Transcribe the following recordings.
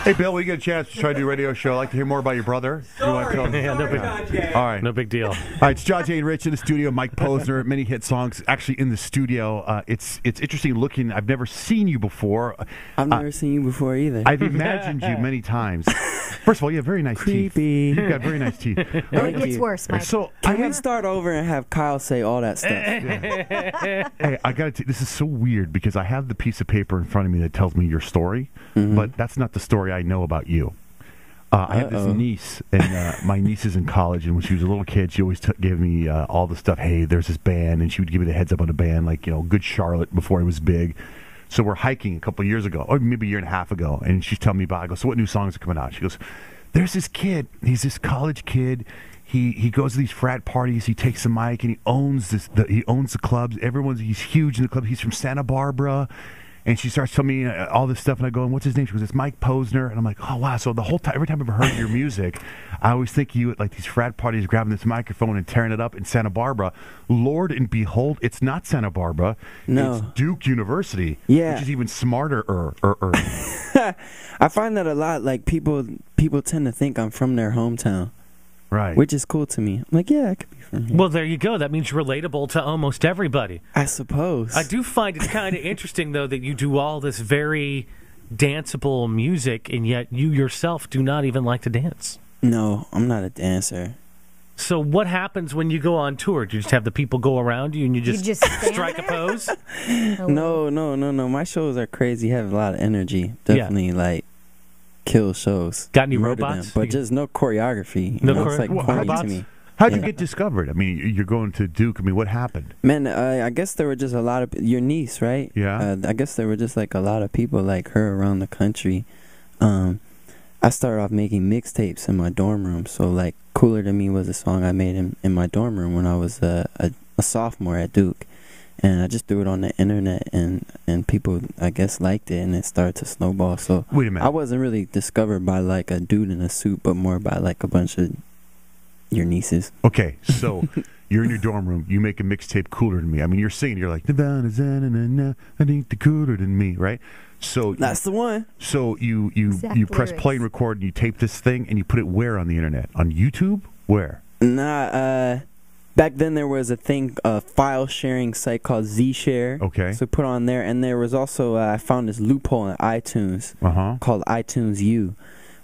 Hey, Bill, we get a chance to try to do a radio show. I'd like to hear more about your brother. Sorry, All right. no big deal. All right, it's Johnjay and Rich in the studio. Mike Posner, many hit songs actually in the studio. It's interesting looking. I've never seen you before. I've never seen you before either. I've imagined you many times. First of all, you have very nice Creepy. teeth. You've got very nice teeth. It gets worse, Mike. So Can we start over and have Kyle say all that stuff? Hey, I got to. This is so weird because I have the piece of paper in front of me that tells me your story, but that's not the story I know about you. I have this niece, and my niece is in college, and when she was a little kid, she always gave me all the stuff. Hey, there's this band, and she would give me the heads up on the band, like, Good Charlotte before it was big. So we're hiking a couple of years ago, or maybe a year and a half ago, and she's telling me about it. I go, so what new songs are coming out? She goes, there's this kid. He's this college kid. He goes to these frat parties. He takes the mic, and he owns he owns the clubs. He's huge in the club. He's from Santa Barbara. And she starts telling me all this stuff, and I go, and what's his name? She goes, it's Mike Posner. And I'm like, oh, wow. So the whole time, every time I've ever heard your music, I always think of you at like these frat parties grabbing this microphone and tearing it up in Santa Barbara. Lord and behold, it's not Santa Barbara. No. It's Duke University, Yeah. which is even smarter. I find that a lot. Like people tend to think I'm from their hometown, Right. which is cool to me. I'm like, yeah, I could be from here. Well, there you go. That means you're relatable to almost everybody. I suppose. I do find it kind of interesting, though, that you do all this very danceable music, and yet you yourself do not even like to dance. No, I'm not a dancer. So what happens when you go on tour? Do you just have the people go around you and you just stand strike a there? pose? No. My shows are crazy. Have a lot of energy. Definitely, like, kill shows. Got any Murder robots? them. But just no choreography. No it's like Well, corny robots? to me. How'd you Yeah. get discovered? I mean, you're going to Duke. I mean, what happened? Man, I guess there were just a lot of your niece, right? Yeah. I guess there were just like a lot of people like her around the country. I started off making mixtapes in my dorm room. So like, "Cooler Than Me" was a song I made in my dorm room when I was a sophomore at Duke, and I just threw it on the internet, and people, I guess, liked it, and it started to snowball. So Wait a minute. I wasn't really discovered by like a dude in a suit, but more by like a bunch of your nieces. Okay, so you're in your dorm room. You make a mixtape, "Cooler Than Me." I mean, you're singing. You're like, I think the cooler than me, right? So That's the one. So you Exact press lyrics. play and record, and you tape this thing, and you put it where on the internet? On YouTube? Where? Nah, back then there was a file sharing site called Zshare. Okay. So put on there, and there was also I found this loophole in iTunes called iTunes U,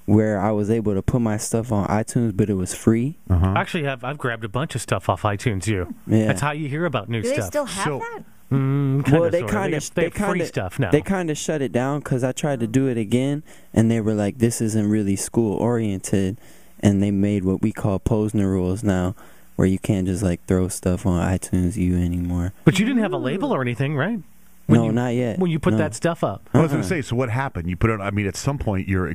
where I was able to put my stuff on iTunes, but it was free. Actually, I've grabbed a bunch of stuff off iTunes, too. Yeah. That's how you hear about new Do they stuff. still have So- that? Well, they kind of they have free stuff now. They kind of shut it down because I tried to do it again, and they were like, "This isn't really school oriented," and they made what we call Posner rules now, where you can't just like throw stuff on iTunes U anymore. But you didn't have a label or anything, right? No, not yet. When you put No. that stuff up. I was going to say, so what happened? You put it. I mean, at some point, you're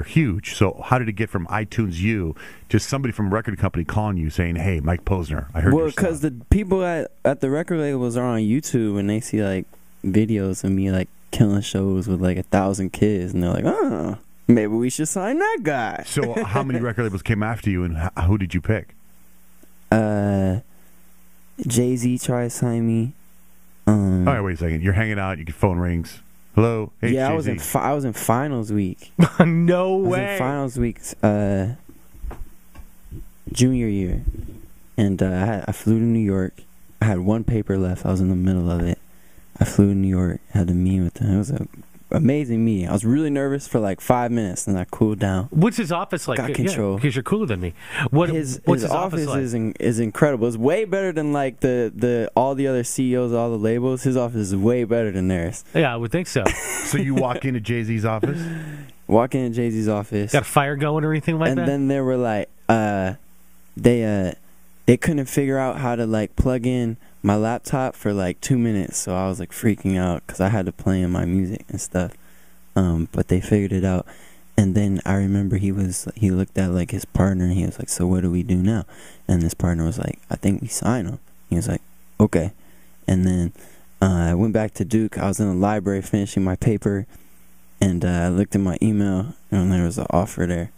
huge. So how did it get from iTunes U to somebody from a record company calling you saying, "Hey, Mike Posner, I heard Well, your stuff." because the people at the record labels are on YouTube, and they see like videos of me like killing shows with like 1,000 kids, and they're like, "Oh, maybe we should sign that guy." So how many record labels came after you, and who did you pick? Jay-Z tried to sign me. All right, wait a second. You're hanging out. Your phone rings. Hello. Hey, Yeah, Jay-Z. I was in finals week. No I was way. in finals week, junior year, and I flew to New York. I had one paper left. I was in the middle of it. I flew to New York, had a meeting with them. It was an amazing meeting. I was really nervous for like 5 minutes, and I cooled down. What's his office like? Got control. Because you're cooler than me. What's His his office like? is incredible. It's way better than like the all the other CEOs, all the labels. His office is way better than theirs. Yeah, I would think so. So you walk into Jay-Z's office. Walk into Jay-Z's office. Got a fire going or anything like and that? then they were like, they couldn't figure out how to like plug in my laptop for like 2 minutes, so I was like freaking out because I had to play in my music and stuff. But they figured it out, and then I remember he looked at like his partner, and he was like, "So what do we do now?" And his partner was like, "I think we sign him." He was like, "Okay," and then I went back to Duke. I was in the library finishing my paper, and I looked at my email, and there was an offer there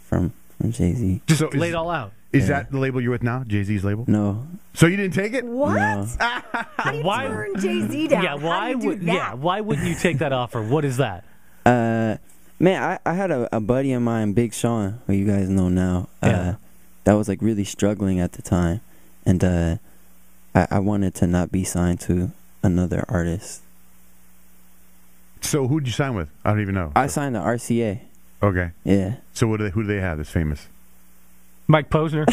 from Jay-Z. Just So lay it all out. Is that the label you're with now? Jay-Z's label? No. So you didn't take it? What? No. How do you Why- turn Jay-Z down? Yeah, How do you do that? why wouldn't you take that offer? What is that? Man, I had a buddy of mine, Big Sean, who you guys know now, Yeah. that was like really struggling at the time, and I wanted to not be signed to another artist. So who did you sign with? I don't even know. I signed to RCA. Okay. Yeah. So who do they have that's famous? Mike Posner.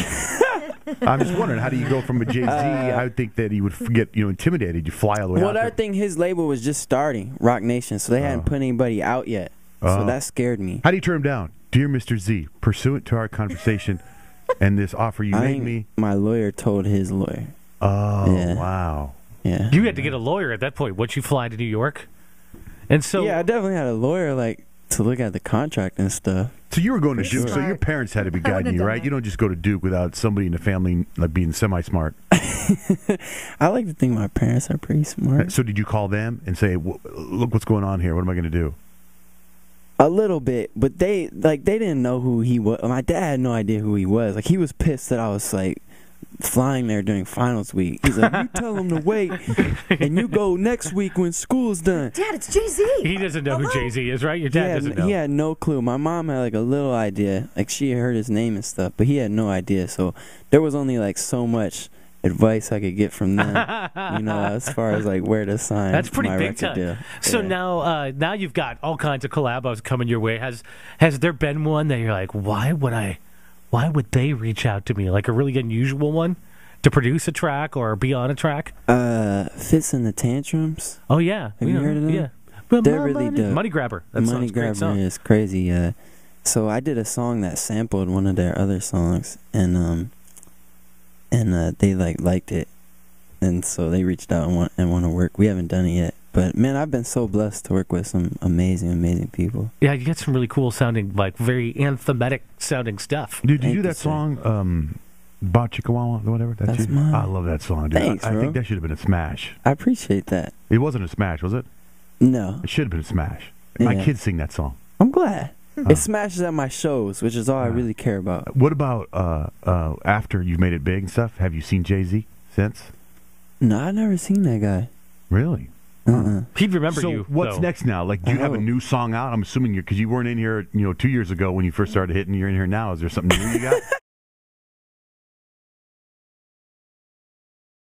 I'm just wondering, how do you go from a Jay-Z? I would think that he would get intimidated. You fly all the way out Well, I there. think his label was just starting, Rock Nation, so they hadn't put anybody out yet. So that scared me. How do you turn him down? Dear Mr. Z, pursuant to our conversation and this offer you made me. My lawyer told his lawyer. Oh, Yeah. wow. Yeah. You had to get a lawyer at that point. Once you fly to New York, and so Yeah, I definitely had a lawyer to look at the contract and stuff. So you were going to Pretty Duke, so smart. your parents had to be I wouldn't guiding have you, done right? that. You don't just go to Duke without somebody in the family being semi-smart. I like to think my parents are pretty smart. So did you call them and say, look what's going on here, what am I going to do? A little bit, but they didn't know who he was. My dad had no idea who he was. Like, he was pissed that I was like flying there during finals week. He's like, you tell him to wait, and you go next week when school's done. Dad, it's Jay-Z. he doesn't know who Jay-Z is, right? Your dad doesn't know. He had no clue. My mom had like a little idea. Like, she heard his name and stuff, but he had no idea. So there was only like so much advice I could get from them, as far as like where to sign. That's pretty my big record time. deal. So Yeah. now you've got all kinds of collabos coming your way. Has there been one that you're like, why would they reach out to me? Like a really unusual one to produce a track or be on a track? Fits in the Tantrums. Oh yeah, Have you heard of them? Yeah, But They're my really money, dope. Money Grabber. That Money song's a great Grabber song. is crazy. So I did a song that sampled one of their other songs, and they liked it, and so they reached out and want to work. We haven't done it yet, but man, I've been so blessed to work with some amazing people. Yeah, you get some really cool sounding, like very anthematic sounding stuff. Did you Thank do you, that sir. song, Ba Chickawawa, or whatever? That's you? mine. I love that song, dude. Thanks, I bro. think that should have been a smash. I appreciate that. It wasn't a smash, was it? No, It should have been a smash. My Yeah. kids sing that song. I'm glad. It smashes at my shows, which is all I really care about. What about after you've made it big and stuff? Have you seen Jay-Z since? No, I've never seen that guy. Really? He'd remember So you. what's though. next now? Like, do you have a Oh. new song out? I'm assuming because you weren't in here, 2 years ago when you first started hitting. You're in here now. Is there something new you got?